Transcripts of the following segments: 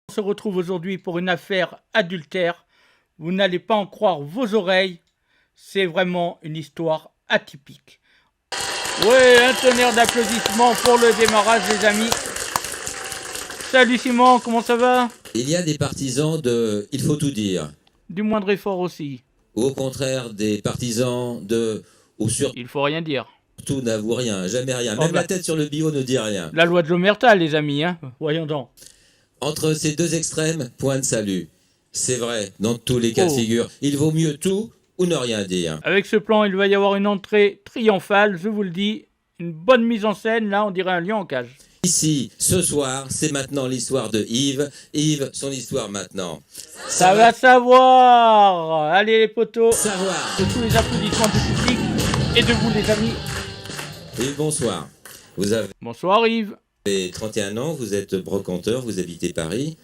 On se retrouve aujourd'hui pour une affaire adultère. Vous n'allez pas en croire vos oreilles. C'est vraiment une histoire atypique. Ouais, un tonnerre d'applaudissements pour le démarrage, les amis. Salut Simon, comment ça va? Il y a des partisans de « il faut tout dire », Du moindre effort aussi. ou au contraire des partisans de « ou Il faut rien dire. surtout n'avoue rien, jamais rien, Oh même bah, la tête sur le bio ne dit rien ». La loi de l'omerta, les amis, hein. Voyons donc. Entre ces deux extrêmes, point de salut. C'est vrai, dans tous les cas de Oh. figure, il vaut mieux tout ou ne rien dire. Avec ce plan, il va y avoir une entrée triomphale, je vous le dis. Une bonne mise en scène, là, on dirait un lion en cage. Ici, ce soir, c'est maintenant l'histoire de Yves. Yves, son histoire maintenant. Ça va savoir. Allez les potos, Savoir. de tous les applaudissements du public et de vous les amis. Yves, bonsoir. Vous avez Bonsoir Yves. 31 ans, vous êtes brocanteur, vous habitez Paris,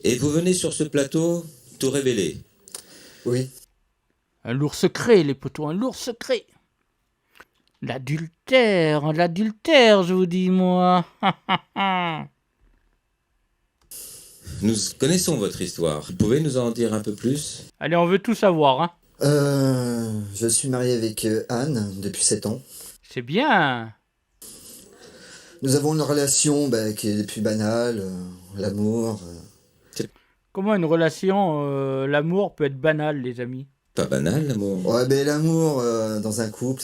et vous venez sur ce plateau tout révéler. Oui. Un lourd secret les potos, un lourd secret. L'adultère, je vous dis moi. Nous connaissons votre histoire. Vous pouvez nous en dire un peu plus? Allez, on veut tout savoir, hein. Je suis marié avec Anne depuis 7 ans. C'est bien. Nous avons une relation qui est depuis banale, l'amour. Comment une relation, l'amour peut être banal, les amis? Pas banal, l'amour. Ouais, l'amour dans un couple,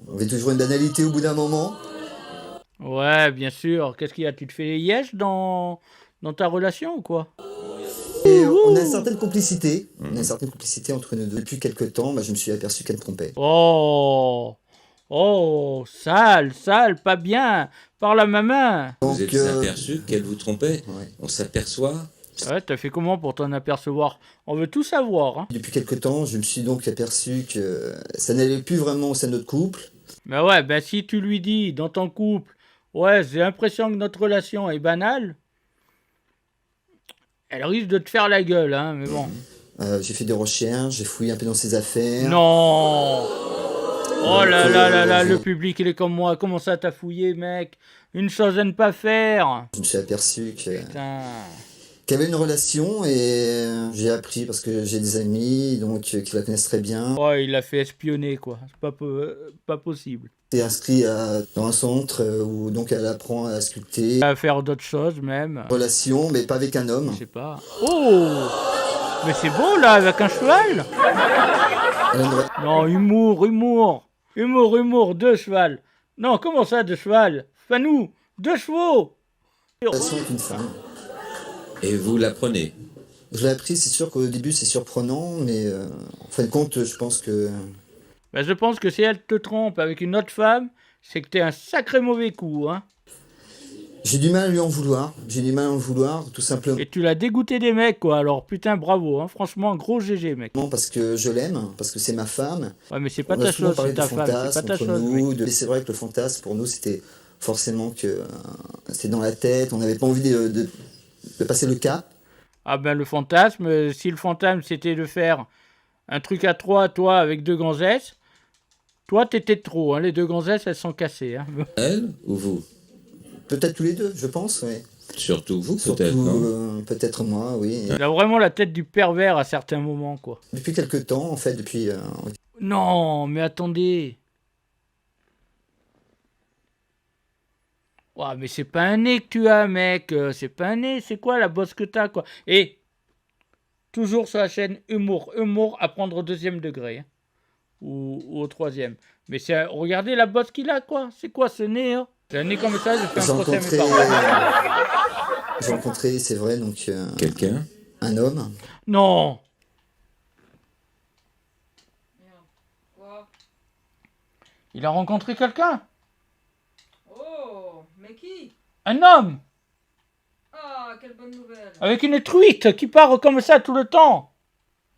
on veut toujours une banalité au bout d'un moment. Ouais, bien sûr. Qu'est-ce qu'il y a? Tu te fais les yèches dans ta relation ou quoi? Et on a une certaine complicité. On a une certaine complicité entre nous deux. Depuis quelques temps, je me suis aperçu qu'elle me trompait. Oh, oh, sale, pas bien. Par la maman. Vous êtes aperçu qu'elle vous trompait? Ouais. On s'aperçoit. Ouais, t'as fait comment pour t'en apercevoir? On veut tout savoir, hein. Depuis quelques temps, je me suis donc aperçu que ça n'allait plus vraiment au sein de notre couple. Mais ouais, si tu lui dis dans ton couple, ouais, j'ai l'impression que notre relation est banale, elle risque de te faire la gueule, hein, mais bon. J'ai fait des recherches, j'ai fouillé un peu dans ses affaires. Non! Oh là là là là, le public il est comme moi, comment ça t'as fouillé, mec? Une chose à ne pas faire! Je me suis aperçu Putain. qu'il y avait une relation et j'ai appris parce que j'ai des amis donc qui la connaissent très bien. Oh, il l'a fait espionner, quoi. C'est pas possible. Elle est inscrite dans un centre où donc elle apprend à sculpter. À faire d'autres choses, même. Relation, mais pas avec un homme. Je sais pas. Oh! Mais c'est beau, là, avec un cheval? Non, humour, deux chevals. Non, comment ça, deux chevals? Fanou, deux chevaux! Relation avec une femme. Et vous la prenez? Je l'ai appris, c'est sûr qu'au début c'est surprenant, mais en fin de compte, je pense que... Je pense que si elle te trompe avec une autre femme, c'est que t'es un sacré mauvais coup, hein. J'ai du mal à lui en vouloir. Tout simplement. Et tu l'as dégoûté des mecs, quoi. Alors, putain, bravo, hein. Franchement, gros GG, mec. Parce que je l'aime, parce que c'est ma femme. Ouais, mais c'est pas On a ta souvent chose, parlé c'est de ta femme, c'est pas ta fantasme chose, entre mec. nous. Et c'est vrai que le fantasme, pour nous, c'était forcément que c'était dans la tête. On n'avait pas envie de passer le cap. Ah le fantasme, si le fantasme c'était de faire un truc à trois, toi, avec deux gonzesses, toi, t'étais de trop, hein. Les deux gonzesses, elles sont cassées, hein. Elle ou vous? Peut-être tous les deux, je pense, oui. Surtout vous, Surtout, peut-être, non? peut-être moi, oui. Il a vraiment la tête du pervers à certains moments, quoi. Depuis quelques temps, en fait, depuis... Non, mais attendez. Ouah, mais c'est pas un nez que tu as, mec. C'est pas un nez, c'est quoi la bosse que t'as, quoi? Et toujours sur la chaîne Humour à prendre au deuxième degré, hein. Ou au troisième. Mais regardez la bosse qu'il a, quoi. C'est quoi ce nez, hein? C'est un nez comme ça, je fais un procès à mes parents. J'ai rencontré, c'est vrai, donc... Quelqu'un? Un homme. Non. Il a rencontré quelqu'un? Oh, mais qui? Un homme! Ah, quelle bonne nouvelle. Avec une truite qui part comme ça tout le temps.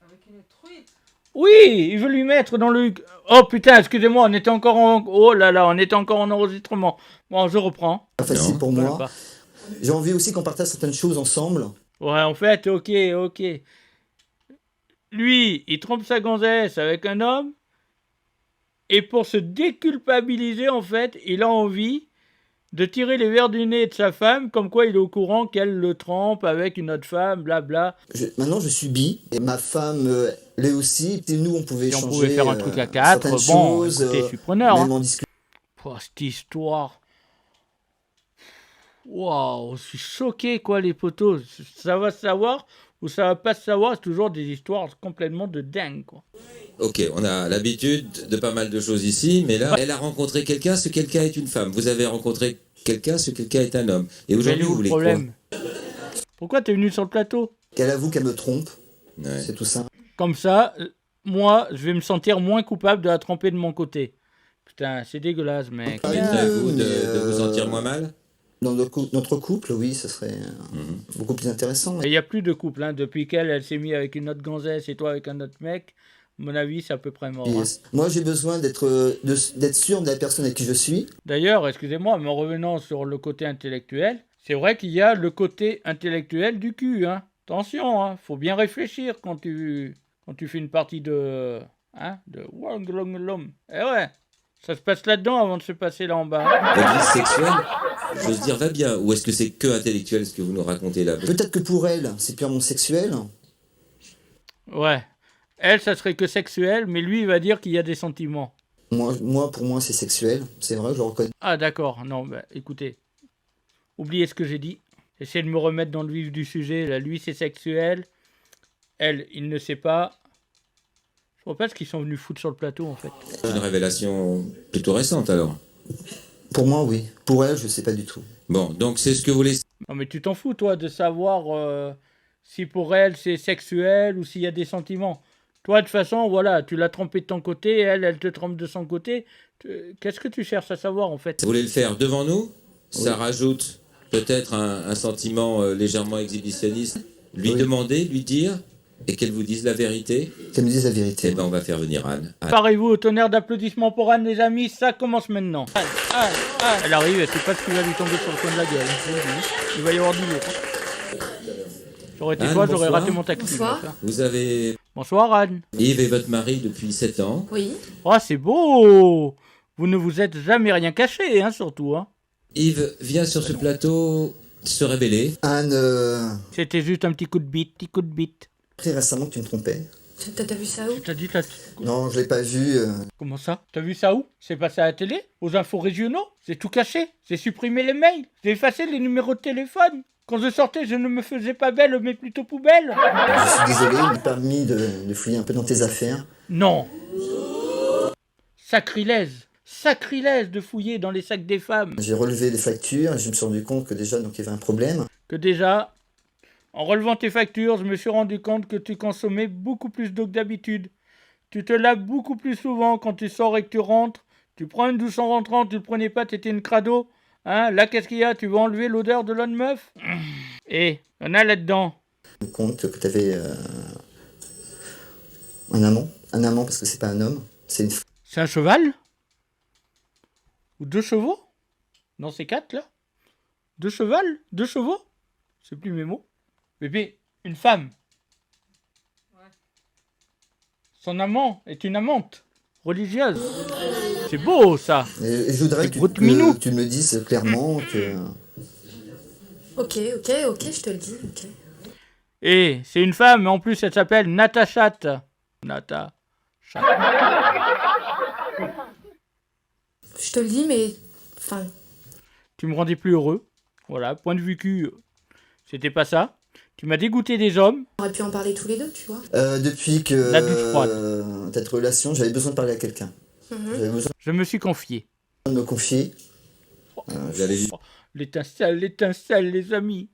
Avec une truite. Oui, il veut lui mettre dans le... Oh putain, excusez-moi, on était encore en... Oh là là, on était encore en enregistrement. Bon, je reprends. Pas facile pour Voilà, moi. pas. J'ai envie aussi qu'on partage certaines choses ensemble. Ouais, en fait, ok. Lui, il trompe sa gonzesse avec un homme. Et pour se déculpabiliser, en fait, il a envie de tirer les verres du nez de sa femme, comme quoi il est au courant qu'elle le trempe avec une autre femme, blabla. Maintenant, je suis bi, et ma femme l'est aussi. Et nous, on pouvait Si on échanger pouvait faire un truc à quatre, certaines bon, choses, écoutez, je suis preneur. même Hein. en discutant. Pouah, cette histoire. Waouh, je suis choqué, quoi, les potos. Ça va se savoir ou ça va pas se savoir, c'est toujours des histoires complètement de dingue, quoi. Ok, on a l'habitude de pas mal de choses ici, mais là, elle a rencontré quelqu'un, ce quelqu'un est une femme. Vous avez rencontré quelqu'un, ce quelqu'un est un homme. Et Mais aujourd'hui, où vous le voulez quoi? problème? Pourquoi t'es venu sur le plateau? Qu'elle avoue qu'elle me trompe, Ouais. c'est tout ça. Comme ça, moi, je vais me sentir moins coupable de la tromper de mon côté. Putain, c'est dégueulasse, mec. Ah, Éviterez-vous mais, de vous sentir moins mal? Dans notre couple, oui, ça serait beaucoup plus intéressant. Il n'y a plus de couple, hein. Depuis qu'elle elle s'est mise avec une autre gonzesse et toi avec un autre mec, à mon avis, c'est à peu près mort. Et, Hein. moi, j'ai besoin d'être sûr de la personne avec qui je suis. D'ailleurs, excusez-moi, mais en revenant sur le côté intellectuel, c'est vrai qu'il y a le côté intellectuel du cul, hein. Attention, hein, faut bien réfléchir quand tu fais une partie de Wanglonglom. Eh ouais, ça se passe là-dedans avant de se passer là en bas. Hein. Votre vie sexuelle, j'ose dire, va bien. Ou est-ce que c'est que intellectuel ce que vous nous racontez là? Peut-être que pour elle, c'est purement sexuel. Ouais. Elle, ça serait que sexuel, mais lui, il va dire qu'il y a des sentiments. Pour moi, c'est sexuel. C'est vrai, je le reconnais. Ah d'accord, non, bah écoutez, oubliez ce que j'ai dit. Essayez de me remettre dans le vif du sujet. Là, lui, c'est sexuel. Elle, il ne sait pas. Je vois pas ce qu'ils sont venus foutre sur le plateau, en fait. C'est une révélation plutôt récente alors. Pour moi, oui. Pour elle, je sais pas du tout. Bon, donc c'est ce que vous voulez. Non, mais tu t'en fous, toi, de savoir si pour elle, c'est sexuel ou s'il y a des sentiments. Toi, de toute façon, voilà, tu l'as trompé de ton côté, elle te trompe de son côté. Qu'est-ce que tu cherches à savoir, en fait? Vous voulez le faire devant nous? Ça Oui. rajoute peut-être un sentiment légèrement exhibitionniste. Lui Oui. demander, lui dire, et qu'elle vous dise la vérité. Qu'elle me dise la Eh vérité. ben, on va faire venir Anne. Parez-vous au tonnerre d'applaudissements pour Anne, les amis, ça commence maintenant. Anne. Elle arrive, elle sait pas ce qui va lui tomber sur le coin de la gueule. Je vous le dis. Il va y avoir du lourd. J'aurais été Anne, toi, j'aurais bonsoir. raté mon taxi. Bonsoir. moi, ça. Vous avez Bonsoir, Anne. Yves est votre mari depuis 7 ans. Oui. Oh, c'est beau. Vous ne vous êtes jamais rien caché, hein, surtout. Hein. Yves vient sur ce plateau se révéler. Anne, C'était juste un petit coup de bite, très récemment que tu me trompais. T'as vu ça où? T'as dit, Non, je l'ai pas vu. comment ça? T'as vu ça où? C'est passé à la télé? Aux infos régionaux? C'est tout caché? J'ai supprimé les mails? J'ai effacé les numéros de téléphone? Quand je sortais, je ne me faisais pas belle, mais plutôt poubelle? Je suis désolé, il m'a permis de fouiller un peu dans tes affaires. Non. Sacrilège de fouiller dans les sacs des femmes. J'ai relevé les factures et je me suis rendu compte que déjà, donc, il y avait un problème. Que déjà, en relevant tes factures, je me suis rendu compte que tu consommais beaucoup plus d'eau que d'habitude. Tu te laves beaucoup plus souvent quand tu sors et que tu rentres. Tu prends une douche en rentrant, tu le prenais pas, t'étais une crado. Hein, là, qu'est-ce qu'il y a? Tu vas enlever l'odeur de l'autre meuf? Eh, y'en a là-dedans. Je me compte que tu avais un amant. Un amant parce que c'est pas un homme, c'est une femme. C'est un cheval? Ou 2 chevaux? Non, c'est 4, là? 2 chevals? 2 chevaux? C'est plus mes mots. Bébé, une femme. Ouais. Son amant est une amante religieuse. C'est beau, ça. Et je voudrais C'est que gros de minou. tu me dises clairement que... Ok, je te le dis, ok. Et c'est une femme, mais en plus, elle s'appelle Natachat. Nata. Je te le dis, mais... Enfin, Tu me rendais plus heureux. Voilà, point de vue cul, c'était pas ça. Tu m'as dégoûté des hommes. on aurait pu en parler tous les deux, tu vois. Depuis que La douche froide. cette relation, j'avais besoin de parler à quelqu'un. J'avais besoin Je me suis confié. de me confier. Vous allez Oh, l'étincelle, les amis.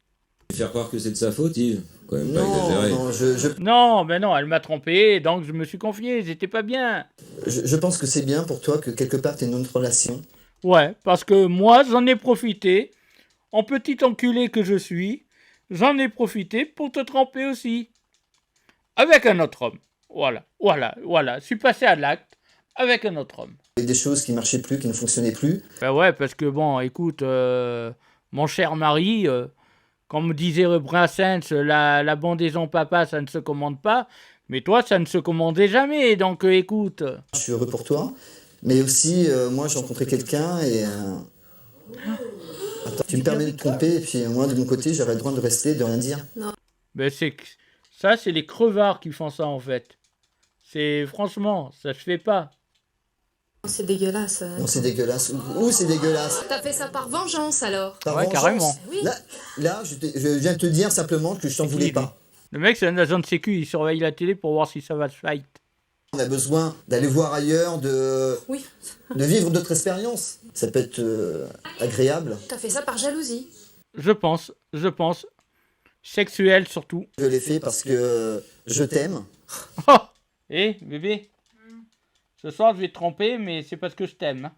lui faire croire que c'est de sa faute, Yves. Quand même pas Non, exagéré. non, Non, mais non, elle m'a trompé, donc je me suis confié, j'étais pas bien. je pense que c'est bien pour toi que quelque part tu aies une autre relation. Ouais, parce que moi, j'en ai profité, en petit enculé que je suis, j'en ai profité pour te tremper aussi. Avec un autre homme. Voilà. Je suis passé à l'acte avec un autre homme. Il y a des choses qui marchaient plus, qui ne fonctionnaient plus. Ben ouais, parce que bon, écoute, mon cher mari, comme me disait Brassens, la bandaison papa, ça ne se commande pas. Mais toi, ça ne se commandait jamais, donc écoute. Je suis heureux pour toi. Mais aussi, moi, j'ai rencontré quelqu'un et Attends, tu me permets de te tromper, et puis moi, de mon côté, j'aurais le droit de rester, de rien dire. Ben ça, c'est les crevards qui font ça, en fait. Franchement, ça se fait pas. C'est dégueulasse. Non, c'est dégueulasse. Ouh, c'est dégueulasse. T'as fait ça par vengeance alors. Par Ouais, vengeance. carrément. Oui. Là, je viens de te dire simplement que je t'en voulais pas. Le mec, c'est un agent de sécu, il surveille la télé pour voir si ça va se fight. On a besoin d'aller voir ailleurs, Oui. de vivre d'autres expériences. Ça peut être agréable. T'as fait ça par jalousie. Je pense. Sexuel, surtout. Je l'ai fait parce que je t'aime. Oh Eh, bébé, ce soir, je vais te tromper, mais c'est parce que je t'aime. Hein.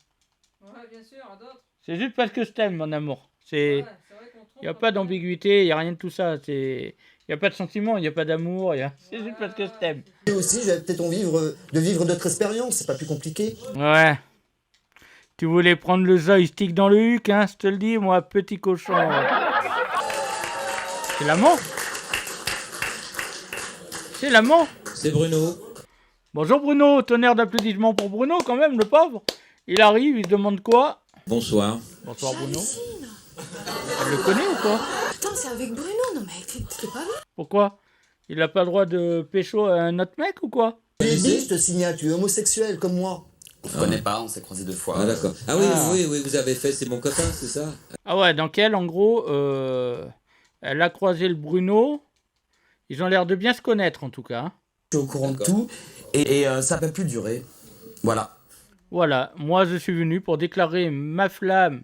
Ouais, bien sûr, à d'autres. C'est juste parce que je t'aime, mon amour. Ouais, c'est vrai qu'on trompe. Il n'y a pas d'ambiguïté, il n'y a rien de tout ça. Il n'y a pas de sentiment, il n'y a pas d'amour. C'est juste parce que je t'aime. Et aussi, j'avais peut-être envie de vivre d'autres expériences. C'est pas plus compliqué. Ouais. Tu voulais prendre le joystick dans le huc, hein, je te le dis, moi, petit cochon. C'est l'amant. C'est l'amant. C'est Bruno. Bonjour Bruno, tonnerre d'applaudissements pour Bruno quand même, le pauvre. Il arrive, il se demande quoi. Bonsoir. Bonsoir Bruno. J'hallucine. Elle le connaît ou quoi? Attends, c'est avec Bruno. Non mais t'es pas vrai. Pourquoi? Il n'a pas le droit de pécho à un autre mec ou quoi? Je l'ai dit, je te signale, tu es homosexuel comme moi. On se connaît pas, on s'est croisés 2 fois. Ah d'accord. Ah oui, Ah. oui, vous avez fait, c'est mon copain, c'est ça? Ah ouais, donc elle, en gros, elle a croisé le Bruno. Ils ont l'air de bien se connaître en tout cas. Hein. Je suis au courant de D'accord. tout et ça peut plus durer. Voilà. Voilà, moi je suis venu pour déclarer ma flamme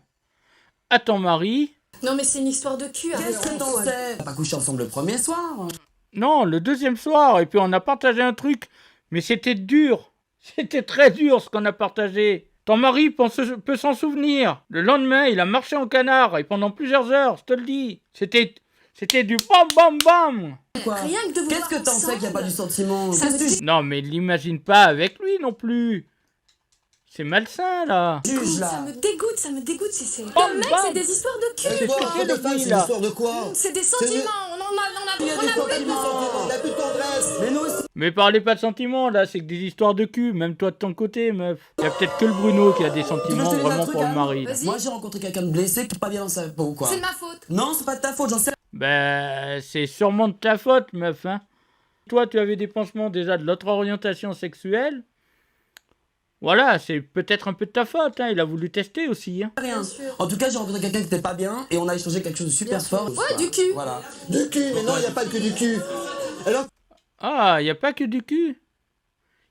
à ton mari. Non mais c'est une histoire de cul. Qu'est-ce que arrête, t'en quoi. sais? On a pas couché ensemble le premier soir. Non, le deuxième soir, et puis on a partagé un truc, mais c'était dur. C'était très dur ce qu'on a partagé. Ton mari peut s'en souvenir. Le lendemain, il a marché en canard, et pendant plusieurs heures, je te le dis. C'était du bam bam bam. Quoi? Rien que de vous Qu'est-ce voir que t'en sais qu'il n'y a pas du sentiment? Ça Qu'est-ce me que tu Non, mais l'imagine pas avec lui non plus. C'est malsain, là. juges Ça là? me dégoûte, c'est... Bam, Le mec, bam. c'est des histoires de cul. Et toi, que c'est de le femme, bruit, c'est là l'histoire de quoi? C'est des sentiments. On a Il y a des fois, pas de plus de sentiments, on a plus de tendresse. Mais nous aussi. Mais parlez pas de sentiments, là, c'est que des histoires de cul, même toi de ton côté, meuf. Il y a peut-être que le Bruno qui a des sentiments te dise un vraiment truc, pour le hein mari. Vas-y. Moi j'ai rencontré quelqu'un de blessé qui est pas bien dans sa peau quoi. C'est de ma faute. Non, c'est pas de ta faute, j'en sais. Ben, c'est sûrement de ta faute, meuf, hein. Toi, tu avais des pansements déjà de l'autre orientation sexuelle. Voilà, c'est peut-être un peu de ta faute, hein. Il a voulu tester aussi, hein. Rien. Bien sûr. En tout cas, j'ai rencontré quelqu'un qui était pas bien et on a échangé quelque chose de super Bien sûr. fort. Ouais, du cul. Voilà. Du cul, mais non, il n'y a pas que du cul. Alors, Ah, y a pas que du cul.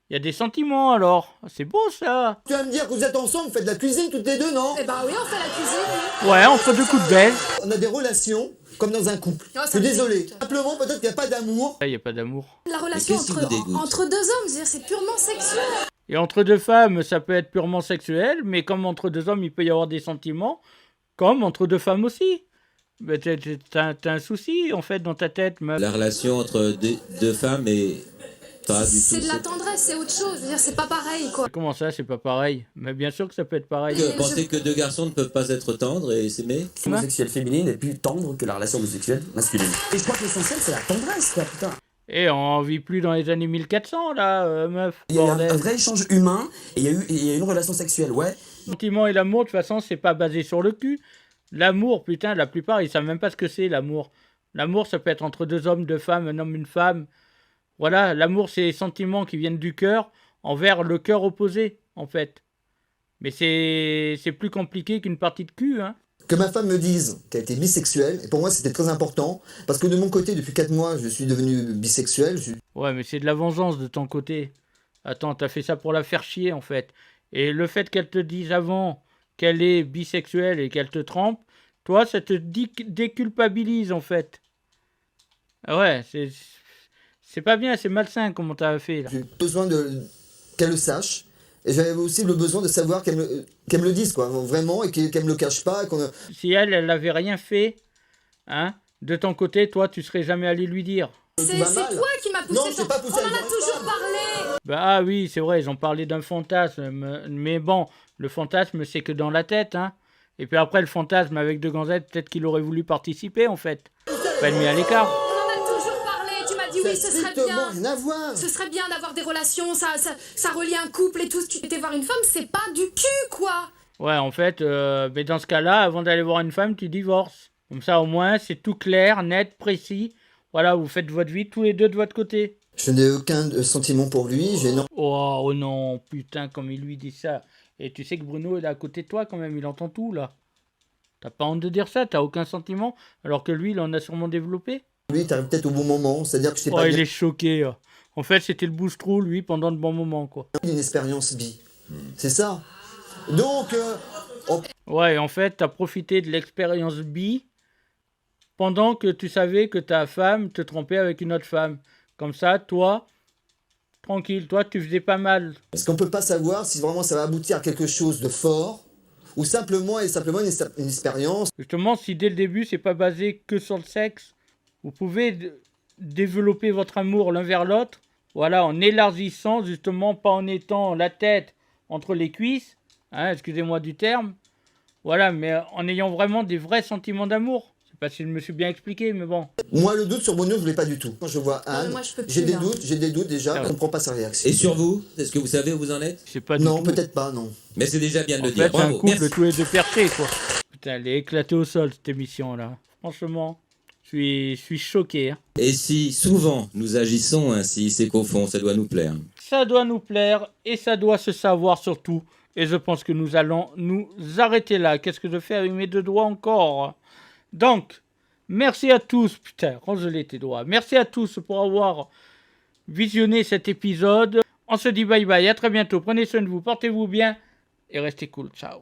Y a des sentiments, alors. C'est beau, ça. tu vas me dire que vous êtes ensemble, vous faites de la cuisine toutes les deux, non? Eh ben oui, on fait la cuisine. Ouais, entre deux coups de belle. On a des relations comme dans un couple. Oh, ça Je suis me désolé. dégoûte. Simplement, peut-être qu'il n'y a pas d'amour. Là, y a pas d'amour. La relation qu'est-ce qui vous dégoûte entre deux hommes, je veux dire, c'est purement sexuel. Et entre deux femmes, ça peut être purement sexuel, mais comme entre deux hommes, il peut y avoir des sentiments, comme entre deux femmes aussi. Mais t'as un souci, en fait, dans ta tête, meuf. La relation entre deux femmes est pas du tout. C'est de la tendresse, c'est autre chose. Je veux dire, c'est pas pareil, quoi. Comment ça, c'est pas pareil? Mais bien sûr que ça peut être pareil. Que, pensez que deux garçons ne peuvent pas être tendres et s'aimer? L'homosexuelle féminine est plus tendre que la relation homosexuelle masculine. Et je crois que l'essentiel c'est la tendresse quoi, putain. Et on vit plus dans les années 1400, là, meuf. Il y a eu Bordel. un vrai échange humain et il y a eu une relation sexuelle, ouais. Le sentiment et l'amour, de toute façon, c'est pas basé sur le cul. L'amour, putain, la plupart, ils savent même pas ce que c'est, l'amour. L'amour, ça peut être entre deux hommes, deux femmes, un homme, une femme. Voilà, l'amour, c'est les sentiments qui viennent du cœur envers le cœur opposé, en fait. Mais c'est plus compliqué qu'une partie de cul, hein. Que ma femme me dise qu'elle était bisexuelle, et pour moi c'était très important, parce que de mon côté, depuis 4 mois, je suis devenu bisexuel. Ouais, mais c'est de la vengeance de ton côté. Attends, t'as fait ça pour la faire chier, en fait. Et le fait qu'elle te dise avant qu'elle est bisexuelle et qu'elle te trempe, toi, ça te déculpabilise, en fait. Ah ouais, c'est pas bien, c'est malsain, comment t'as fait, là. J'ai besoin qu'elle le sache, et j'avais aussi le besoin de savoir qu'elle me le dise, quoi, vraiment, et qu'elle me le cache pas. Si elle avait rien fait, hein, de ton côté, toi, tu serais jamais allé lui dire. C'est va mal. toi qui m'as poussé. Non, je t'ai pas poussé, On en a elle va toujours pas. parlé. Bah ah oui, c'est vrai, ils ont parlé d'un fantasme, mais bon, le fantasme, c'est que dans la tête, hein. Et puis après, le fantasme avec deux ganzettes, peut-être qu'il aurait voulu participer, en fait. Pas mis à l'écart. On en a toujours parlé. Tu m'as dit oui, ce serait strictement bien. rien à voir. Ce serait bien d'avoir des relations, ça relie un couple et tout. Si tu étais voir une femme, c'est pas du cul, quoi. Ouais, en fait, mais dans ce cas-là, avant d'aller voir une femme, tu divorces. Comme ça, au moins, c'est tout clair, net, précis. Voilà, vous faites votre vie tous les deux de votre côté. Je n'ai aucun sentiment pour lui. J'ai Oh, oh non, putain, comme il lui dit ça. Et tu sais que Bruno, il est à côté de toi quand même, il entend tout, là. T'as pas honte de dire ça, t'as aucun sentiment, alors que lui, il en a sûrement développé. lui, t'arrives peut-être au bon moment. C'est-à-dire que je t'ai Oh, pas il est choqué. En fait, c'était le bouche-trou, lui, pendant de bons moments, quoi. une expérience bi. C'est ça. Donc, Ouais, en fait, t'as profité de l'expérience bi pendant que tu savais que ta femme te trompait avec une autre femme. Comme ça, toi, tranquille, toi, tu faisais pas mal. parce qu'on peut pas savoir si vraiment ça va aboutir à quelque chose de fort ou simplement une expérience. Justement, si dès le début, c'est pas basé que sur le sexe, vous pouvez développer votre amour l'un vers l'autre, voilà, en élargissant, justement, pas en étant la tête entre les cuisses, hein, excusez-moi du terme, voilà, mais en ayant vraiment des vrais sentiments d'amour. Je sais pas si je me suis bien expliqué, mais bon. Moi, le doute sur Bruno, je l'ai pas du tout. Quand je vois Anne, moi, je peux plus, j'ai des là. doutes déjà. Ah ouais. Je comprends pas sa réaction. Et sur vous, est-ce que vous savez où vous en êtes? C'est pas du Non, tout. peut-être pas, non. Mais c'est déjà bien de En le fait, dire. c'est un Bravo. couple Merci. tous les deux perchés, quoi. Putain, elle est éclatée au sol, cette émission-là. Franchement, je suis choqué. Hein. Et si souvent nous agissons ainsi, c'est qu'au fond, ça doit nous plaire. Ça doit nous plaire et ça doit se savoir surtout. Et je pense que nous allons nous arrêter là. Qu'est-ce que je fais avec mes deux doigts encore? Donc, merci à tous. Putain, range-les tes doigts. Merci à tous pour avoir visionné cet épisode. On se dit bye bye. À très bientôt. Prenez soin de vous. Portez-vous bien. Et restez cool. Ciao.